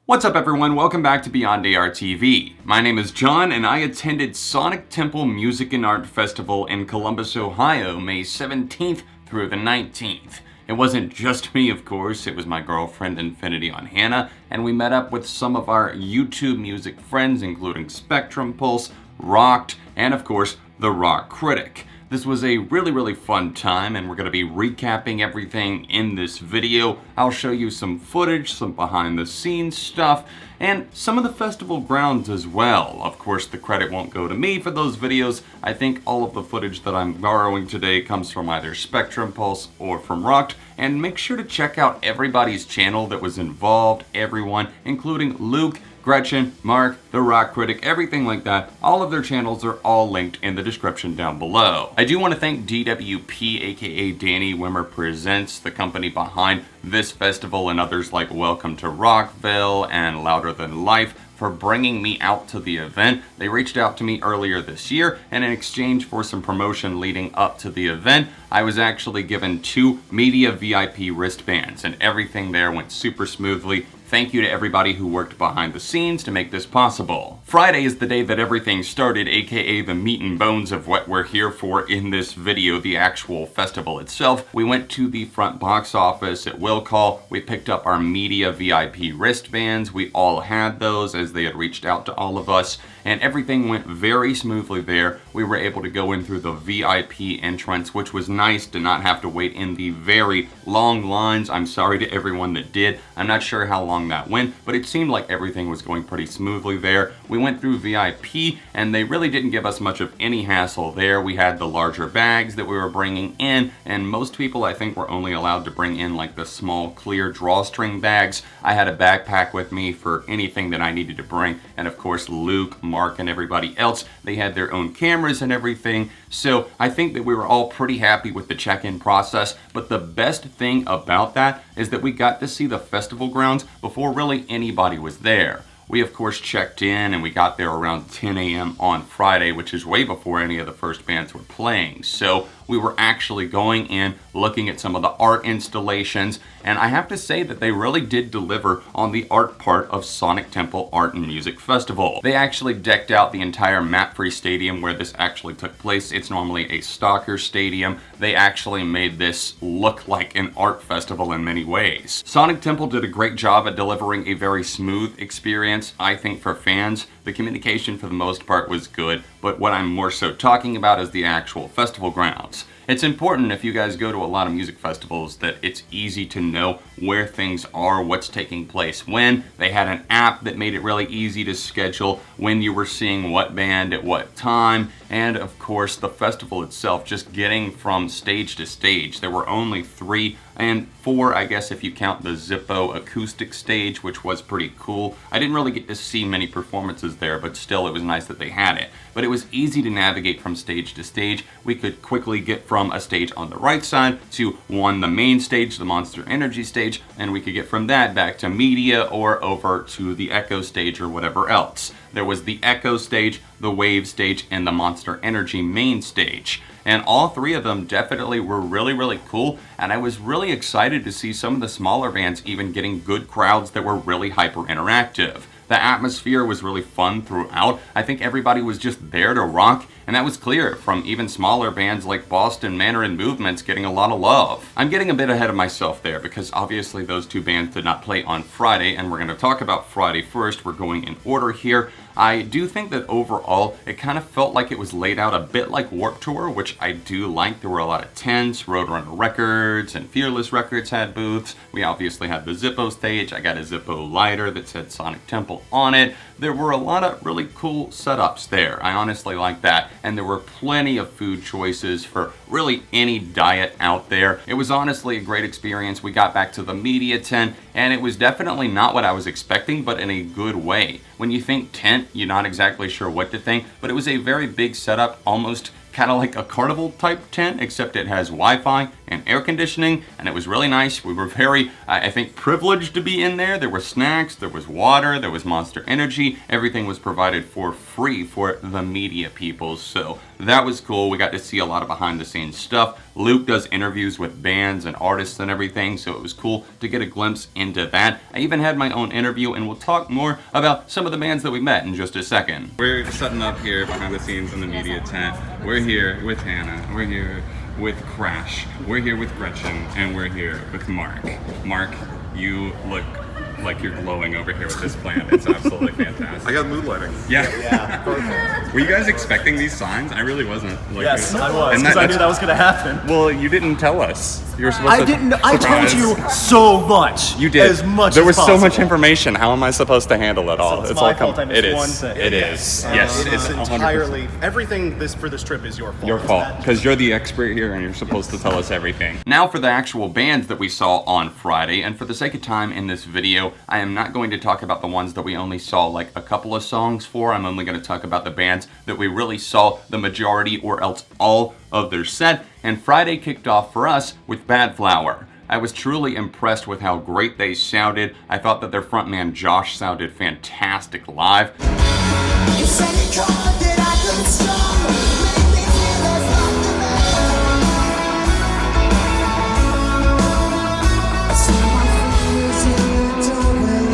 What's up everyone, welcome back to Beyond ARTV. My name is John and I attended Sonic Temple Music and Art Festival in Columbus, Ohio, May 17th through the 19th. It wasn't just me, of course, it was my girlfriend Infinity on Hannah, and we met up with some of our YouTube music friends including Spectrum Pulse, Rocked, and of course, The Rock Critic. This was a really fun time and we're going to be recapping everything in this video. I'll show you some footage, some behind the scenes stuff, and some of the festival grounds as well. Of course, the credit won't go to me for those videos. I think all of the footage that I'm borrowing today comes from either Spectrum Pulse or from Rocked. And make sure to check out everybody's channel that was involved, everyone, including Luke, Gretchen, Mark, The Rock Critic, everything like that. All of their channels are all linked in the description down below. I do want to thank DWP, aka Danny Wimmer Presents, the company behind this festival, and others like Welcome to Rockville and Louder Than Life, for bringing me out to the event. They reached out to me earlier this year, and in exchange for some promotion leading up to the event, I was actually given 2 media VIP wristbands, and everything there went super smoothly. Thank you to everybody who worked behind the scenes to make this possible. Friday is the day that everything started, aka the meat and bones of what we're here for in this video, the actual festival itself. We went to the front box office at Will Call. We picked up our media VIP wristbands. We all had those as they had reached out to all of us, and everything went very smoothly there. We were able to go in through the VIP entrance, which was nice to not have to wait in the very long lines. I'm sorry to everyone that did. I'm not sure how long that went, but it seemed like everything was going pretty smoothly there. We went through VIP and they really didn't give us much of any hassle there. We had the larger bags that we were bringing in, and most people I think were only allowed to bring in like the small clear drawstring bags. I had a backpack with me for anything that I needed to bring, and of course Luke, Mark, and everybody else, they had their own cameras and everything. So I think that we were all pretty happy with the check-in process, but the best thing about that is that we got to see the festival grounds before really anybody was there. We of course checked in and we got there around 10 a.m. on Friday, which is way before any of the first bands were playing. So we were actually going in, looking at some of the art installations, and I have to say that they really did deliver on the art part of Sonic Temple Art and Music Festival. They actually decked out the entire MAPFRE Stadium where this actually took place. It's normally a soccer stadium. They actually made this look like an art festival in many ways. Sonic Temple did a great job at delivering a very smooth experience. I think for fans, the communication for the most part was good, but what I'm more so talking about is the actual festival grounds. It's important if you guys go to a lot of music festivals that it's easy to know where things are, what's taking place when. They had an app that made it really easy to schedule when you were seeing what band at what time, and of course the festival itself, just getting from stage to stage. There were only 3 and 4, I guess, if you count the Zippo acoustic stage, which was pretty cool. I didn't really get to see many performances there, but still it was nice that they had it. But it was easy to navigate from stage to stage. We could quickly get from a stage on the right side to the main stage, the Monster Energy stage, and we could get from that back to media or over to the Echo stage or whatever else. There was the Echo stage, the Wave stage, and the Monster Energy main stage. And all 3 of them definitely were really cool, and I was really excited to see some of the smaller bands even getting good crowds that were really hyper interactive. The atmosphere was really fun throughout. I think everybody was just there to rock, and that was clear from even smaller bands like Boston, Manor, and Movements getting a lot of love. I'm getting a bit ahead of myself there because obviously those 2 bands did not play on Friday, and we're going to talk about Friday first. We're going in order here. I do think that overall it kind of felt like it was laid out a bit like Warped Tour, which I do like. There were a lot of tents. Roadrunner Records and Fearless Records had booths. We obviously had the Zippo stage. I got a Zippo lighter that said Sonic Temple on it. There were a lot of really cool setups there. I honestly like that. And there were plenty of food choices for really any diet out there. It was honestly a great experience. We got back to the media tent, and it was definitely not what I was expecting, but in a good way. When you think tent, you're not exactly sure what to think, but it was a very big setup, almost kind of like a carnival type tent, except it has Wi-Fi and air conditioning, and it was really nice. We were very, I think, privileged to be in there. There were snacks, there was water, there was Monster Energy. Everything was provided for free for the media people, so that was cool. We got to see a lot of behind the scenes stuff. Luke does interviews with bands and artists and everything, so it was cool to get a glimpse into that. I even had my own interview, and we'll talk more about some of the bands that we met in just a second. We're setting up here behind the scenes in the media tent. We're here with Hannah. We're here with Crash. We're here with Gretchen, and we're here with Mark. Mark, you look like you're glowing over here with this plant. It's absolutely fantastic. I got mood lighting. Yeah. Perfect. Were you guys expecting these signs? I really wasn't. Yes, I was, because I knew that was going to happen. Well, you didn't tell us. You were supposed to. I told you so much. You did. As much There as was possible. so much information. How am I supposed to handle it all? So it's my fault I missed It is. one thing. It is. Yes, It is 100%. entirely, everything for this trip is your fault. Your fault, because you're the expert here and you're supposed to tell us everything. Now for the actual bands that we saw on Friday, and for the sake of time in this video, I am not going to talk about the ones that we only saw like a couple of songs for. I'm only going to talk about the bands that we really saw the majority or else all of their set, and Friday kicked off for us with Bad Flower. I was truly impressed with how great they sounded. I thought that their frontman Josh sounded fantastic live. You said you tried that I could stop. Make me feel that's not the man. I see my fingers in the doorway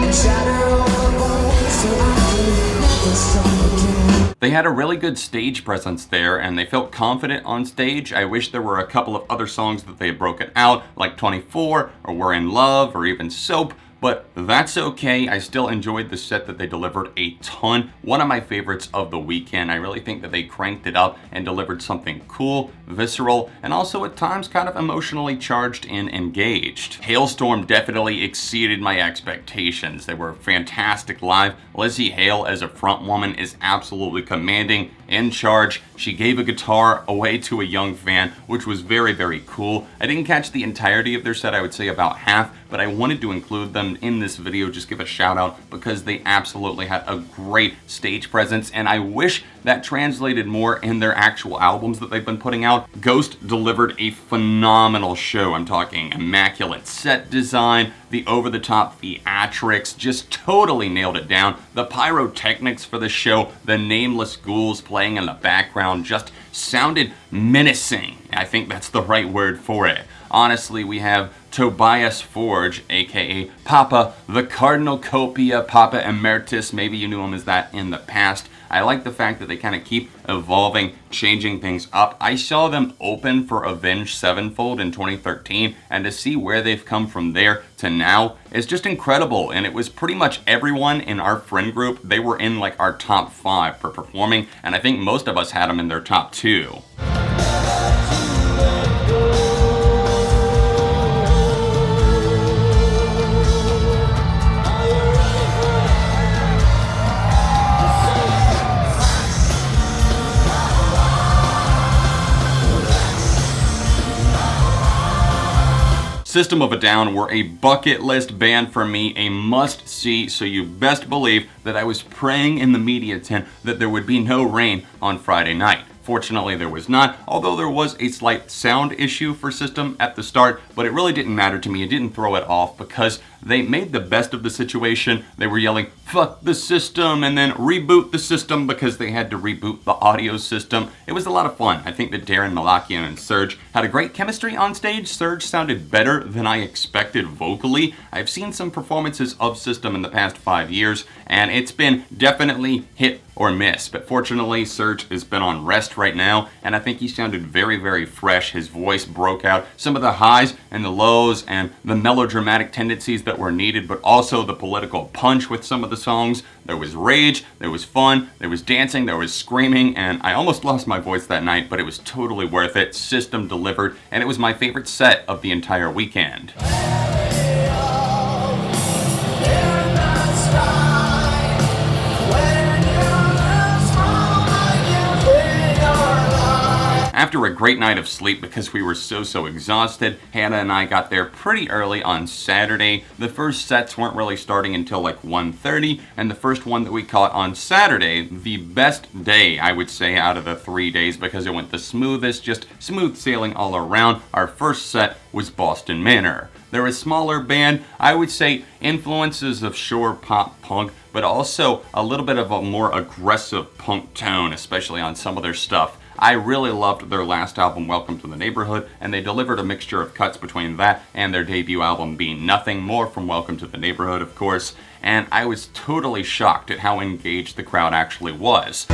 and shatter all the bones so I can never start again. They had a really good stage presence there, and they felt confident on stage. I wish there were a couple of other songs that they had broken out, like 24, or We're in Love, or even Soap, but that's okay. I still enjoyed the set that they delivered a ton. One of my favorites of the weekend. I really think that they cranked it up and delivered something cool, visceral, and also at times kind of emotionally charged and engaged. Hailstorm definitely exceeded my expectations. They were fantastic live. Lizzie Hale as a front woman is absolutely commanding, in charge. She gave a guitar away to a young fan, which was very, very cool. I didn't catch the entirety of their set, I would say about half, but I wanted to include them in this video, just give a shout out, because they absolutely had a great stage presence, and I wish that translated more in their actual albums that they've been putting out. Ghost delivered a phenomenal show. I'm talking immaculate set design, the over-the-top theatrics, just totally nailed it down. The pyrotechnics for the show, the nameless ghouls playing in the background just sounded menacing. I think that's the right word for it. Honestly, we have Tobias Forge, aka Papa, the Cardinalcopia, Papa Emeritus. Maybe you knew him as that in the past. I like the fact that they kind of keep evolving, changing things up. I saw them open for Avenged Sevenfold in 2013, and to see where they've come from there to now is just incredible. And it was pretty much everyone in our friend group. They were in like our top 5 for performing, and I think most of us had them in their top 2. System of a Down were a bucket list band for me, a must see, so you best believe that I was praying in the media tent that there would be no rain on Friday night. Fortunately, there was not, although there was a slight sound issue for System at the start, but it really didn't matter to me. It didn't throw it off because they made the best of the situation. They were yelling, "Fuck the system," and then reboot the system because they had to reboot the audio system. It was a lot of fun. I think that Darren Malakian and Serge had a great chemistry on stage. Serge sounded better than I expected vocally. I've seen some performances of System in the past 5 years, and it's been definitely hit or miss. But fortunately, Serge has been on rest right now, and I think he sounded very, very fresh. His voice broke out some of the highs and the lows and the melodramatic tendencies that were needed, but also the political punch with some of the songs. There was rage, there was fun, there was dancing, there was screaming, and I almost lost my voice that night, but it was totally worth it. System delivered, and it was my favorite set of the entire weekend. After a great night of sleep because we were so exhausted, Hannah and I got there pretty early on Saturday. The first sets weren't really starting until like 1:30, and the first one that we caught on Saturday, the best day I would say out of the 3 days because it went the smoothest, just smooth sailing all around. Our first set was Boston Manor. They're a smaller band, I would say influences of shore pop punk, but also a little bit of a more aggressive punk tone, especially on some of their stuff. I really loved their last album, Welcome to the Neighborhood, and they delivered a mixture of cuts between that and their debut album, Being Nothing, more from Welcome to the Neighborhood, of course, and I was totally shocked at how engaged the crowd actually was.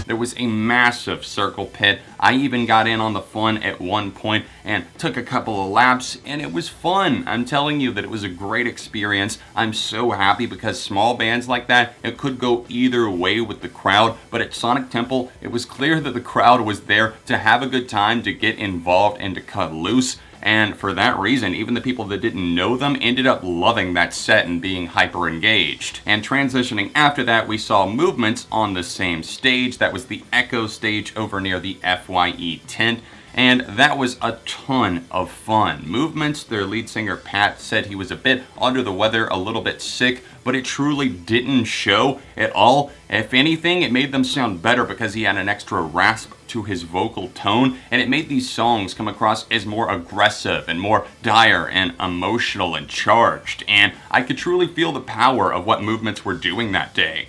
There was a massive circle pit. I even got in on the fun at one point and took a couple of laps, and it was fun. I'm telling you that it was a great experience. I'm so happy because small bands like that, it could go either way with the crowd, but at Sonic Temple, it was clear that the crowd was there to have a good time, to get involved, and to cut loose. And for that reason, even the people that didn't know them ended up loving that set and being hyper engaged. And transitioning after that, we saw Movements on the same stage. That was the Echo stage over near the FYE tent. And that was a ton of fun. Movements, their lead singer Pat said he was a bit under the weather, a little bit sick, but it truly didn't show at all. If anything, it made them sound better because he had an extra rasp to his vocal tone, and it made these songs come across as more aggressive and more dire and emotional and charged. And I could truly feel the power of what Movements were doing that day.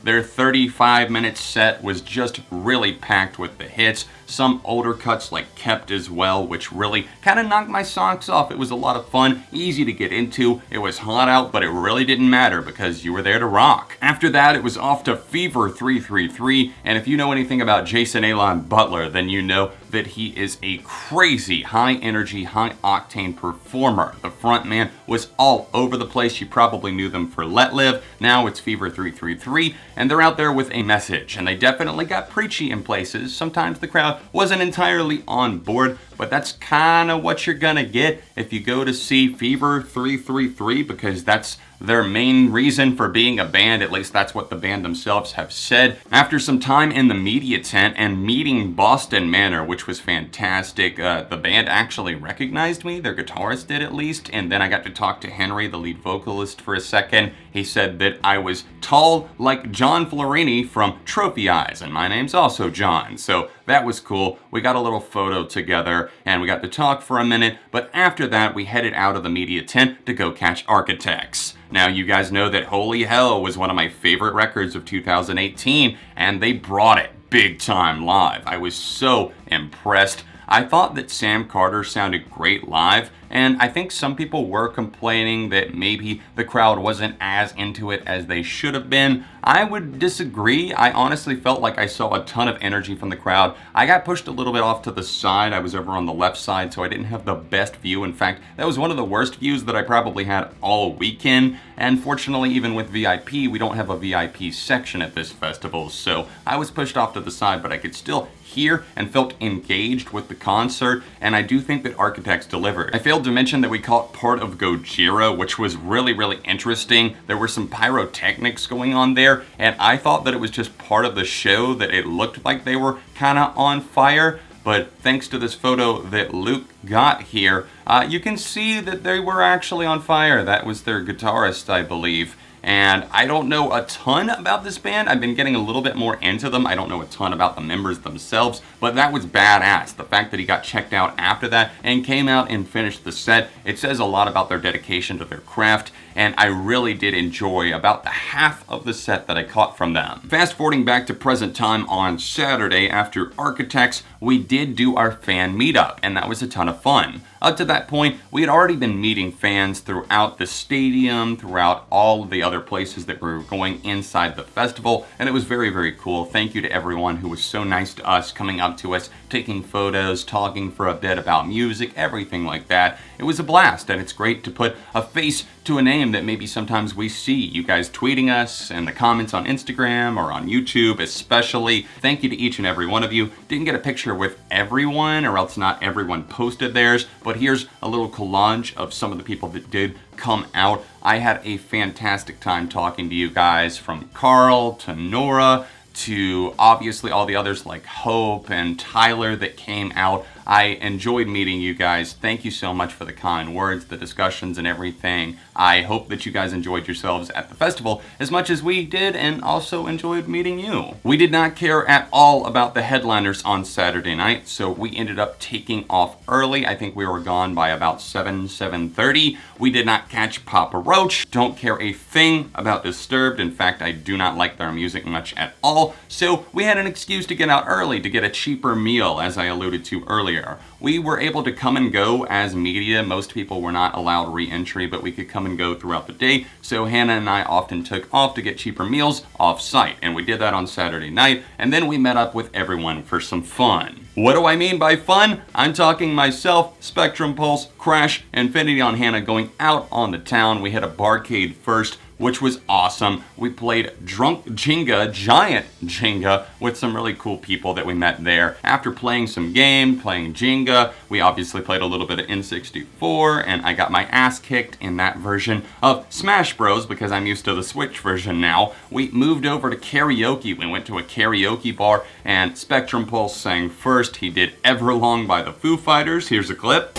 Their 35-minute set was just really packed with the hits. Some older cuts like Kept as well, which really kind of knocked my socks off. It was a lot of fun, easy to get into. It was hot out, but it really didn't matter because you were there to rock. After that, it was off to Fever 333, and if you know anything about Jason Alon Butler, then you know that he is a crazy, high-energy, high-octane performer. The front man was all over the place. You probably knew them for Let Live. Now it's Fever 333, and they're out there with a message, and they definitely got preachy in places. Sometimes the crowd wasn't entirely on board, but that's kind of what you're gonna get if you go to see Fever 333, because that's their main reason for being a band. At least that's what the band themselves have said. After some time in the media tent and meeting Boston Manor, which was fantastic, the band actually recognized me, their guitarist did at least, and then I got to talk to Henry, the lead vocalist, for a second. He said that I was tall like John Florini from Trophy Eyes, and my name's also John, so that was cool. We got a little photo together, and we got to talk for a minute, but after that, we headed out of the media tent to go catch Architects. Now, you guys know that Holy Hell was one of my favorite records of 2018, and they brought it big time live. I was so impressed. I thought that Sam Carter sounded great live, and I think some people were complaining that maybe the crowd wasn't as into it as they should have been. I would disagree. I honestly felt like I saw a ton of energy from the crowd. I got pushed a little bit off to the side. I was over on the left side, so I didn't have the best view. In fact, that was one of the worst views that I probably had all weekend. And fortunately, even with VIP, we don't have a VIP section at this festival, so I was pushed off to the side, but I could still hear and felt engaged with the concert, and I do think that Architects delivered. I failed to mention that we caught part of Gojira, which was really interesting. There were some pyrotechnics going on there, and I thought that it was just part of the show, that it looked like they were kind of on fire. But thanks to this photo that Luke got here, you can see that they were actually on fire. That was their guitarist, I believe. And I don't know a ton about this band. I've been getting a little bit more into them. I don't know a ton about the members themselves, but that was badass. The fact that he got checked out after that and came out and finished the set, it says a lot about their dedication to their craft, and I really did enjoy about the half of the set that I caught from them. Fast forwarding back to present time on Saturday after Architects, we did do our fan meetup, and that was a ton of fun. Up to that point, we had already been meeting fans throughout the stadium, throughout all of the other places that we were going inside the festival, and it was very cool. Thank you to everyone who was so nice to us, coming up to us, taking photos, talking for a bit about music, everything like that. it was a blast, and it's great to put a face to a name that maybe sometimes we see. You guys tweeting us and the comments on Instagram or on YouTube especially. Thank you to each and every one of you. Didn't get a picture with everyone, or else not everyone posted theirs, but here's a little collage of some of the people that did come out. I had a fantastic time talking to you guys, from Carl to Nora to obviously all the others like Hope and Tyler that came out. I enjoyed meeting you guys. Thank you so much for the kind words, the discussions, and everything. I hope that you guys enjoyed yourselves at the festival as much as we did, and also enjoyed meeting you. We did not care at all about the headliners on Saturday night, so we ended up taking off early. I think we were gone by about 7:30. We did not catch Papa Roach. Don't care a thing about Disturbed. In fact, I do not like their music much at all. So we had an excuse to get out early to get a cheaper meal, as I alluded to earlier. We were able to come and go as media. Most people were not allowed re-entry, but we could come and go throughout the day. So Hannah and I often took off to get cheaper meals off-site, and we did that on Saturday night, and then we met up with everyone for some fun. What do I mean by fun? I'm talking myself, Spectrum Pulse, Crash, Infinity on Hannah going out on the town. We hit a barcade first, which was awesome. We played Drunk Jenga, Giant Jenga, with some really cool people that we met there. After playing some game, playing Jenga, we obviously played a little bit of N64, and I got my ass kicked in that version of Smash Bros, because I'm used to the Switch version now. We moved over to karaoke. We went to a karaoke bar, and Spectrum Pulse sang first. He did Everlong by the Foo Fighters. Here's a clip.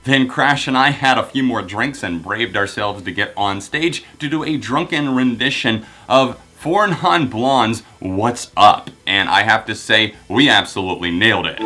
Then Crash and I had a few more drinks and braved ourselves to get on stage to do a drunken rendition of Four Non Blondes' What's Up. And I have to say, we absolutely nailed it.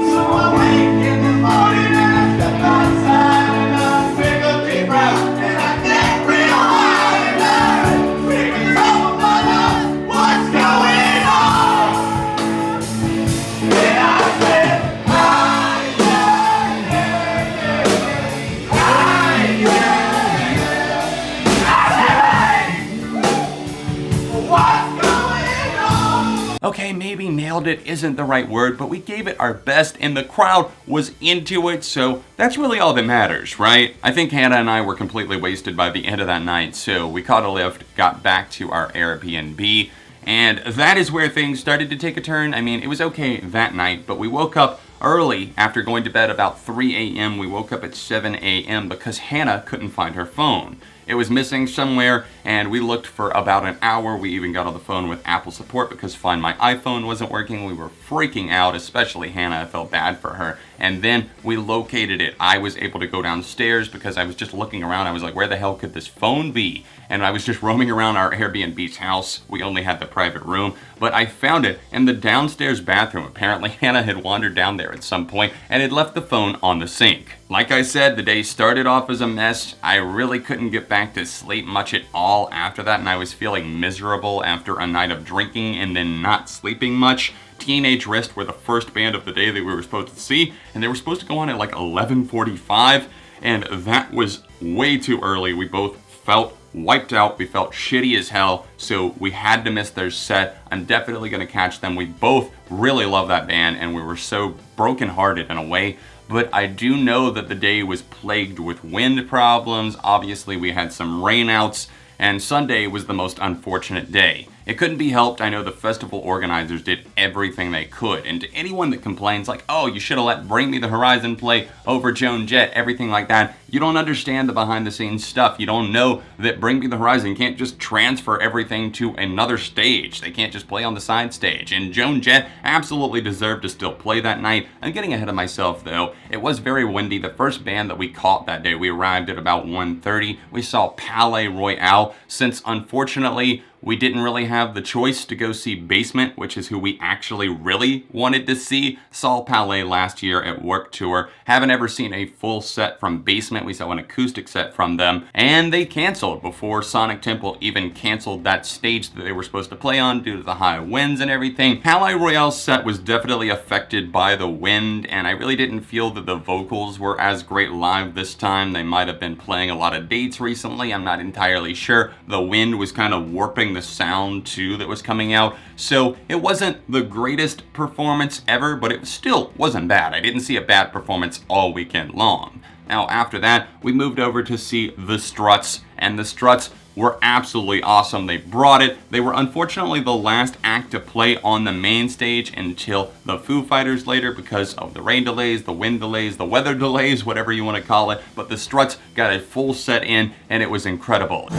Okay, maybe nailed it isn't the right word, but we gave it our best and the crowd was into it, so that's really all that matters, right? I think Hannah and I were completely wasted by the end of that night, so we caught a lift, got back to our Airbnb, and that is where things started to take a turn. I mean, it was okay that night, but we woke up early after going to bed about 3 a.m. We woke up at 7 a.m. because Hannah couldn't find her phone. It was missing somewhere, and we looked for about an hour. We even got on the phone with Apple support because Find My iPhone wasn't working. We were freaking out, especially Hannah. I felt bad for her. And then we located it. I was able to go downstairs because I was just looking around. I was like, where the hell could this phone be? And I was just roaming around our Airbnb's house. We only had the private room, but I found it in the downstairs bathroom. Apparently, Hannah had wandered down there at some point and had left the phone on the sink. Like I said, the day started off as a mess. I really couldn't get back to sleep much at all after that, and I was feeling miserable after a night of drinking and then not sleeping much. Teenage Wrist were the first band of the day that we were supposed to see, and they were supposed to go on at like 11:45, and that was way too early. We both felt wiped out. We felt shitty as hell, so we had to miss their set. I'm definitely going to catch them. We both really love that band, and we were so brokenhearted in a way. But I do know that the day was plagued with wind problems. Obviously, we had some rainouts, and Sunday was the most unfortunate day. It couldn't be helped. I know the festival organizers did everything they could. And to anyone that complains like, oh, you should have let Bring Me the Horizon play over Joan Jett, everything like that, you don't understand the behind the scenes stuff. You don't know that Bring Me the Horizon can't just transfer everything to another stage. They can't just play on the side stage. And Joan Jett absolutely deserved to still play that night. I'm getting ahead of myself though. It was very windy. The first band that we caught that day, we arrived at about 1:30. We saw Palais Royale. Since unfortunately we didn't really have the choice to go see Basement, which is who we actually really wanted to see. Saw Palais last year at Warped Tour. Haven't ever seen a full set from Basement basement. We saw an acoustic set from them, and they canceled before Sonic Temple even canceled that stage that they were supposed to play on due to the high winds and everything. Palais Royale's set was definitely affected by the wind, and I really didn't feel that the vocals were as great live this time. They might have been playing a lot of dates recently, I'm not entirely sure. The wind was kind of warping the sound too that was coming out, so it wasn't the greatest performance ever, but it still wasn't bad. I didn't see a bad performance all weekend long. Now after that, we moved over to see the Struts, and the Struts were absolutely awesome. They brought it. They were unfortunately the last act to play on the main stage until the Foo Fighters later because of the rain delays, the wind delays, the weather delays, whatever you want to call it. But the Struts got a full set in, and it was incredible.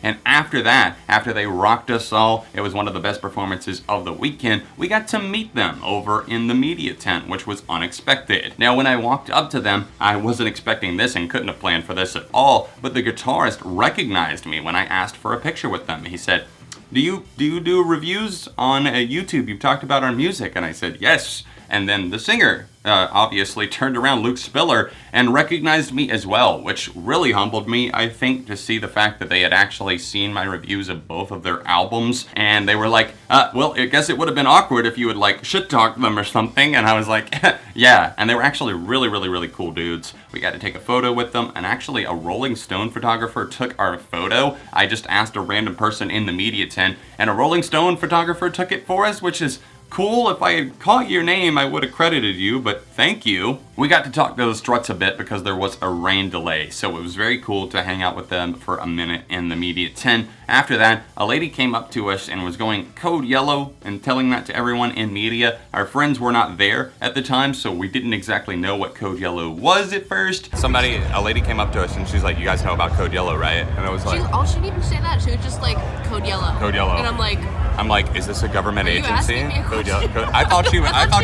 And after that, after they rocked us all, it was one of the best performances of the weekend. We got to meet them over in the media tent, which was unexpected. Now, when I walked up to them, I wasn't expecting this and couldn't have planned for this at all, but the guitarist recognized me when I asked for a picture with them. He said, do you do reviews on YouTube? You've talked about our music. And I said, yes. And then the singer obviously turned around, Luke Spiller, and recognized me as well, which really humbled me, I think, to see the fact that they had actually seen my reviews of both of their albums. And they were like, well, I guess it would have been awkward if you would like shit-talk them or something. And I was like, yeah. And they were actually really cool dudes. We got to take a photo with them, and actually a Rolling Stone photographer took our photo. I just asked a random person in the media tent, and a Rolling Stone photographer took it for us, which is cool. If I had caught your name, I would have credited you, but thank you. We got to talk to the Struts a bit because there was a rain delay, so it was very cool to hang out with them for a minute in the media tent. After that, a lady came up to us and was going code yellow and telling that to everyone in media. Our friends were not there at the time, so we didn't exactly know what code yellow was at first. A lady came up to us and she's like, you guys know about code yellow, right? And I was like, she didn't even say that. She was just like, code yellow. Code yellow. And I'm like, is this a government Are you agency? asking me a Code yellow. I thought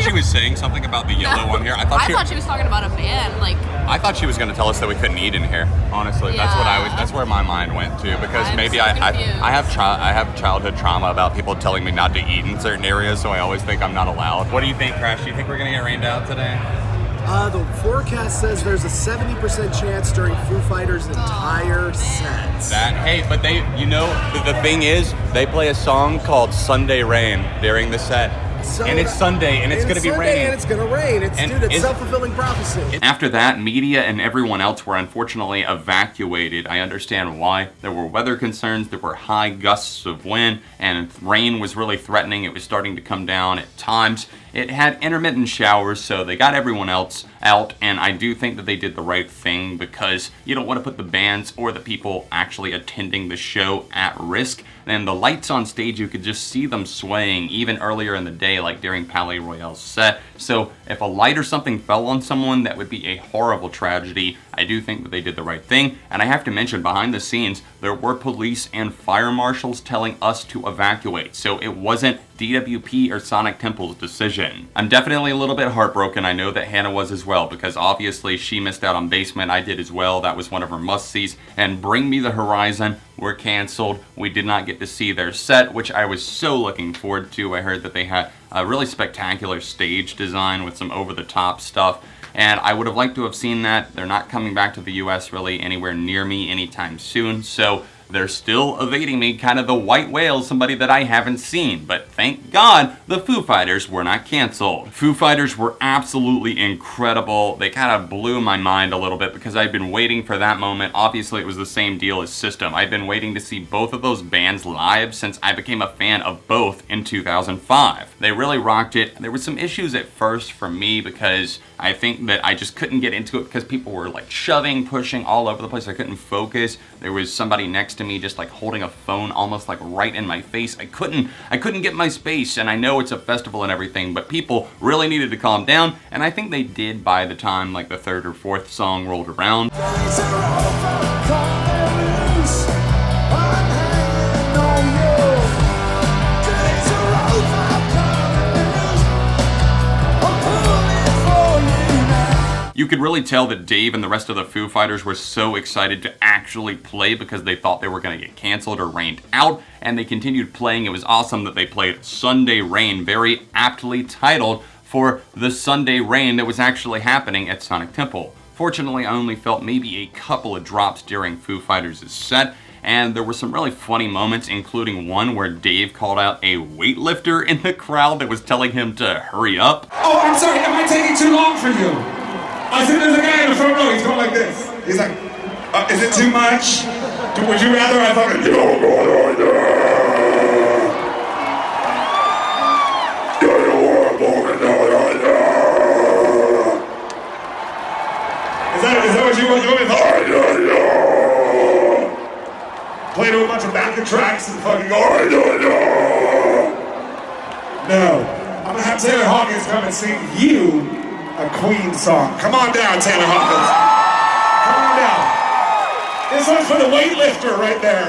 she was saying something about the yellow on here. I thought she was talking about a band. Like, I thought she was going to tell us that we couldn't eat in here. Honestly, that's where my mind went to, because maybe I have childhood trauma about people telling me not to eat in certain areas, so I always think I'm not allowed. What do you think, Crash? Do you think we're going to get rained out today? The forecast says there's a 70% chance during Foo Fighters' entire set. But the thing is, they play a song called Sunday Rain during the set. And it's Sunday, and it's going to be raining. And it's going to rain. It's self-fulfilling prophecy. After that, media and everyone else were unfortunately evacuated. I understand why. There were weather concerns, there were high gusts of wind, and rain was really threatening. It was starting to come down at times. It had intermittent showers, so they got everyone else out, and I do think that they did the right thing, because you don't want to put the bands or the people actually attending the show at risk. And the lights on stage, you could just see them swaying even earlier in the day, like during Palais Royale's set. So if a light or something fell on someone, that would be a horrible tragedy. I do think that they did the right thing. And I have to mention, behind the scenes, there were police and fire marshals telling us to evacuate. So it wasn't DWP or Sonic Temple's decision. I'm definitely a little bit heartbroken. I know that Hannah was as well, because obviously she missed out on Basement. I did as well. That was one of her must-sees. And Bring Me the Horizon were canceled. We did not get to see their set, which I was so looking forward to. I heard that they had a really spectacular stage design with some over-the-top stuff, and I would have liked to have seen that. They're not coming back to the US really anywhere near me anytime soon, so they're still evading me, kind of the white whale, somebody that I haven't seen. But thank God the Foo Fighters were not canceled. Foo Fighters were absolutely incredible. They kind of blew my mind a little bit because I'd been waiting for that moment. Obviously, it was the same deal as System. I've been waiting to see both of those bands live since I became a fan of both in 2005. They really rocked it. There were some issues at first for me because I think that I just couldn't get into it because people were like shoving, pushing all over the place. I couldn't focus. There was somebody next to me just like holding a phone almost like right in my face. I couldn't get my space, and I know it's a festival and everything, but people really needed to calm down, and I think they did by the time like the third or fourth song rolled around. You could really tell that Dave and the rest of the Foo Fighters were so excited to actually play because they thought they were going to get canceled or rained out, and they continued playing. It was awesome that they played Sunday Rain, very aptly titled for the Sunday rain that was actually happening at Sonic Temple. Fortunately, I only felt maybe a couple of drops during Foo Fighters' set, and there were some really funny moments, including one where Dave called out a weightlifter in the crowd that was telling him to hurry up. Oh, I'm sorry, am I taking too long for you? I said there's a guy in the front row, he's going like this. He's like, is it too much? Would you rather I fucking Is that what you want me to play to a bunch of backing tracks and fucking go, No. I'm gonna have Taylor Hawkins come and sing you a Queen song. Come on down, Taylor Hawkins. Come on down. This one's for the weightlifter right there.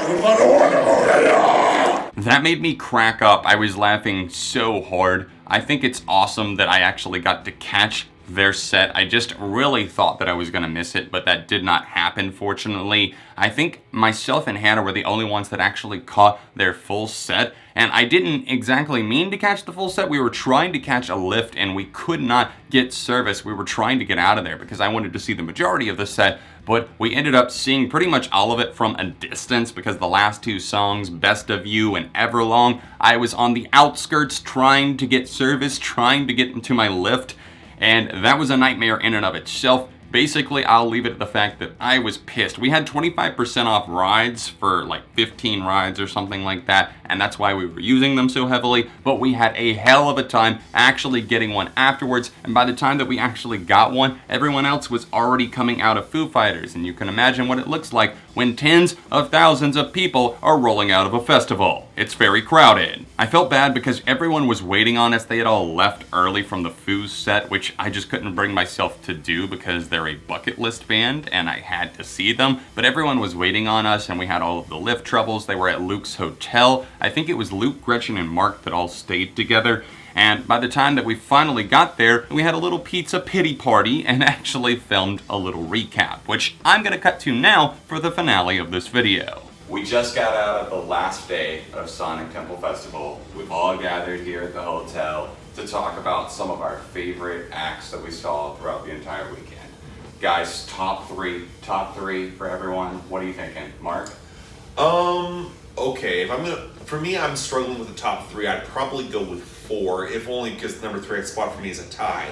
That made me crack up. I was laughing so hard. I think it's awesome that I actually got to catch their set. I just really thought that I was gonna miss it, but that did not happen, fortunately. I think myself and Hannah were the only ones that actually caught their full set, and I didn't exactly mean to catch the full set. We were trying to catch a lift, and we could not get service. We were trying to get out of there because I wanted to see the majority of the set, but we ended up seeing pretty much all of it from a distance because the last two songs, Best of You and Everlong, I was on the outskirts trying to get service, trying to get into my lift, and that was a nightmare in and of itself. Basically, I'll leave it at the fact that I was pissed. We had 25% off rides for like 15 rides or something like that, and that's why we were using them so heavily, but we had a hell of a time actually getting one afterwards, and by the time that we actually got one, everyone else was already coming out of Foo Fighters, and you can imagine what it looks like when tens of thousands of people are rolling out of a festival. It's very crowded. I felt bad because everyone was waiting on us. They had all left early from the Foo set, which I just couldn't bring myself to do because they're a bucket list band and I had to see them. But everyone was waiting on us and we had all of the lift troubles. They were at Luke's hotel. I think it was Luke, Gretchen, and Mark that all stayed together. And by the time that we finally got there, we had a little pizza pity party and actually filmed a little recap, which I'm gonna cut to now for the finale of this video. We just got out of the last day of Sonic Temple Festival. We've all gathered here at the hotel to talk about some of our favorite acts that we saw throughout the entire weekend. Guys, top three for everyone. What are you thinking, Mark? Okay, for me, I'm struggling with the top three. I'd probably go with 4, if only because number 3 spot for me is a tie.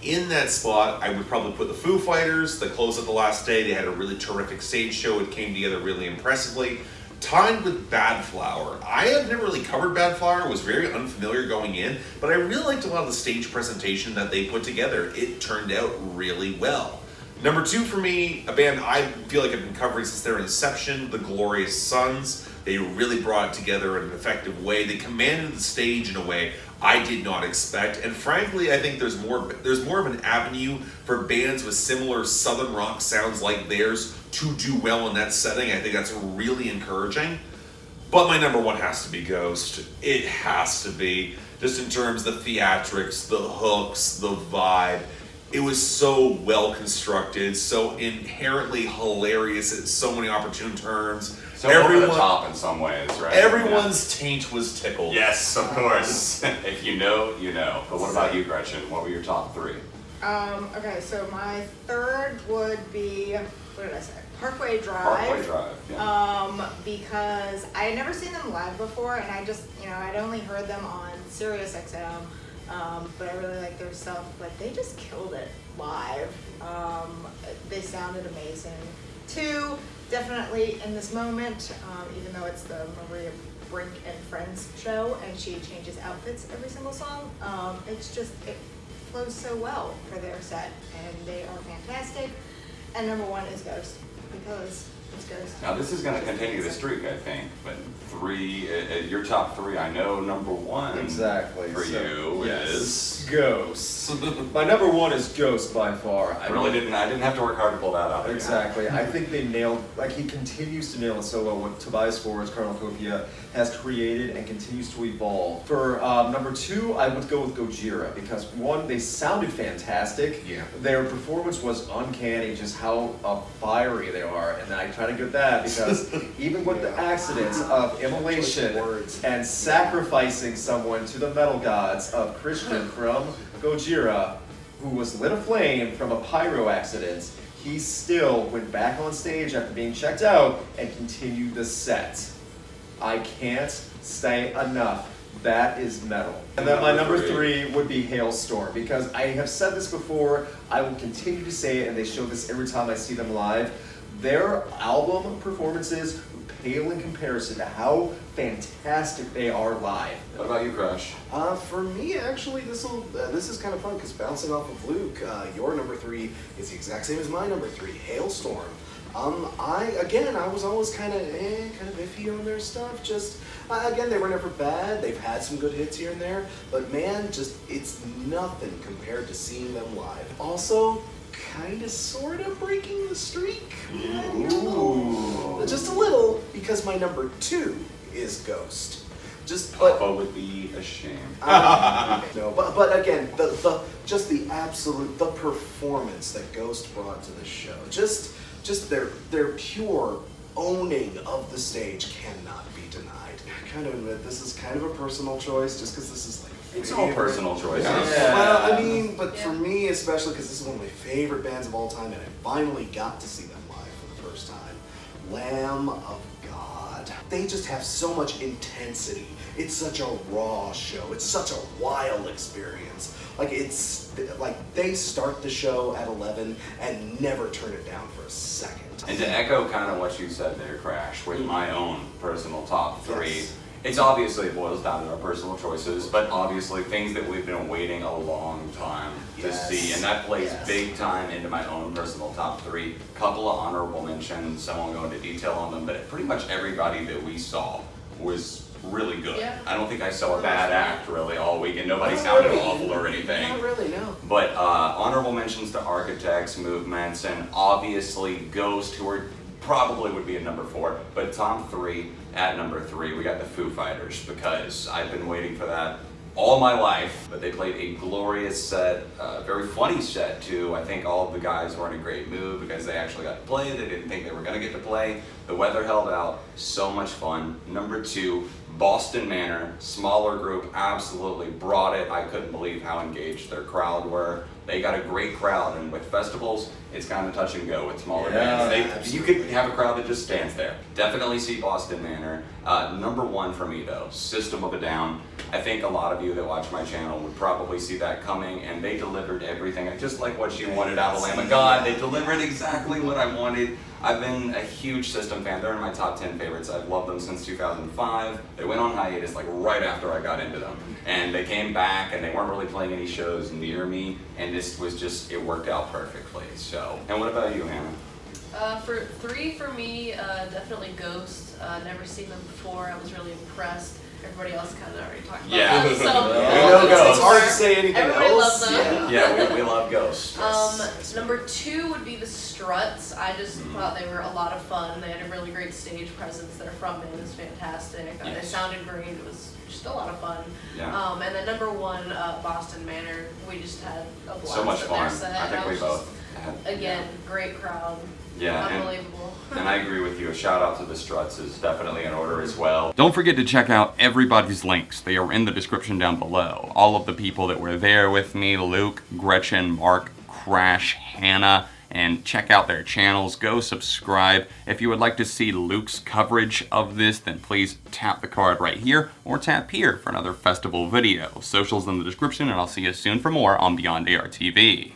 In that spot, I would probably put the Foo Fighters, the close of the last day. They had a really terrific stage show. It came together really impressively. Tied with Bad Flower. I have never really covered Bad Flower, was very unfamiliar going in, but I really liked a lot of the stage presentation that they put together. It turned out really well. Number 2 for me, a band I feel like I've been covering since their inception, the Glorious Sons. They really brought it together in an effective way. They commanded the stage in a way I did not expect, and frankly, I think there's more of an avenue for bands with similar southern rock sounds like theirs to do well in that setting. I think that's really encouraging. But my number 1 has to be Ghost. It has to be, just in terms of the theatrics, the hooks, the vibe. It was so well constructed, so inherently hilarious at so many opportune turns. So over the top in some ways, right? Everyone's taint was tickled. Yes, of course. If you know, you know. But what about you, Gretchen? What were your top 3? Okay, so my third would be, what did I say? Parkway Drive. Parkway Drive, yeah. Because I had never seen them live before, and I just, I'd only heard them on Sirius XM, but I really like their stuff, but they just killed it live. They sounded amazing. 2, definitely In This Moment, even though it's the Maria Brink and Friends show, and she changes outfits every single song, it flows so well for their set, and they are fantastic. And number 1 is Ghost, because It's Ghost. Now this is going to continue the streak, I think. But your top three, I know number one Exactly. for you is Ghost. My number one is Ghost by far. I didn't have to work hard to pull that out. Exactly. I think they nailed, like he continues to nail it so well. What Tobias Forrest, Cornucopia has created and continues to evolve. For number two, I would go with Gojira because one, they sounded fantastic. Yeah. Their performance was uncanny, just how fiery they are, and I try to get that because even with the accidents of immolation and sacrificing someone to the metal gods of Christian from Gojira, who was lit aflame from a pyro accident, he still went back on stage after being checked out and continued the set. I can't say enough. That is metal. And then my number three would be Hailstorm because I have said this before, I will continue to say it, and they show this every time I see them live. Their album performances pale in comparison to how fantastic they are live. What about you, Crush? For me, actually, this is kind of fun because bouncing off of Luke, your number three is the exact same as my number three, Hailstorm. I was always kind of iffy on their stuff. Just again, they were never bad. They've had some good hits here and there, but man, it's nothing compared to seeing them live. Also, kind of, sort of breaking the streak. Ooh. Just a little, because my number two is Ghost. Papa would be ashamed. No, but again, the performance that Ghost brought to the show, just their pure owning of the stage cannot be denied. I kind of admit this is kind of a personal choice, just because this is like it's all personal choices. Yeah. Well, I mean, but for me especially, because this is one of my favorite bands of all time, and I finally got to see them live for the first time. Lamb of God. They just have so much intensity. It's such a raw show. It's such a wild experience. It's like they start the show at 11 and never turn it down for a second. And to echo kind of what you said there, Crash, with my own personal top three, Yes. it's obviously boils down to our personal choices, but obviously things that we've been waiting a long time to see, and that plays big time into my own personal top three. Couple of honorable mentions, I won't go into detail on them, but pretty much everybody that we saw was really good. Yeah. I don't think I saw a bad act really all week, and nobody sounded awful or anything. Not really, no. But honorable mentions to Architects, Movements, and obviously Ghost, who are probably would be at number 4. But top 3, at number 3, we got the Foo Fighters, because I've been waiting for that all my life. But they played a glorious set, very funny set too. I think all of the guys were in a great mood because they actually got to play. They didn't think they were going to get to play. The weather held out. So much fun. Number 2, Boston Manor, smaller group, absolutely brought it. I couldn't believe how engaged their crowd were. They got a great crowd, and with festivals, it's kind of touch and go with smaller bands. You could have a crowd that just stands there. Definitely see Boston Manor. Number 1 for me though, System of a Down. I think a lot of you that watch my channel would probably see that coming, and they delivered everything, just like what you wanted out of Lamb of God. They delivered exactly what I wanted. I've been a huge System fan. They're in my top 10 favorites. I've loved them since 2005. They went on hiatus like right after I got into them. And they came back, and they weren't really playing any shows near me, and this was just, it worked out perfectly. So, and what about you, Hannah? For 3 for me, definitely Ghost. Never seen them before. I was really impressed. Everybody else kind of already talked about them. So it's hard to say anything everybody else. Loves them. Yeah, we love Ghost. Number 2 would be the Struts. I just thought they were a lot of fun. They had a really great stage presence. Their frontman was fantastic. They sounded great. It was just a lot of fun. Yeah. And then number 1, Boston Manor. We just had a blast So much at fun. their set. I think we both had. Again, great crowd. Yeah, Unbelievable. And I agree with you. A shout out to the Struts is definitely in order as well. Don't forget to check out everybody's links. They are in the description down below. All of the people that were there with me, Luke, Gretchen, Mark, Crash, Hannah, and check out their channels. Go subscribe. If you would like to see Luke's coverage of this, then please tap the card right here or tap here for another festival video. Socials in the description, and I'll see you soon for more on Beyond ARTV.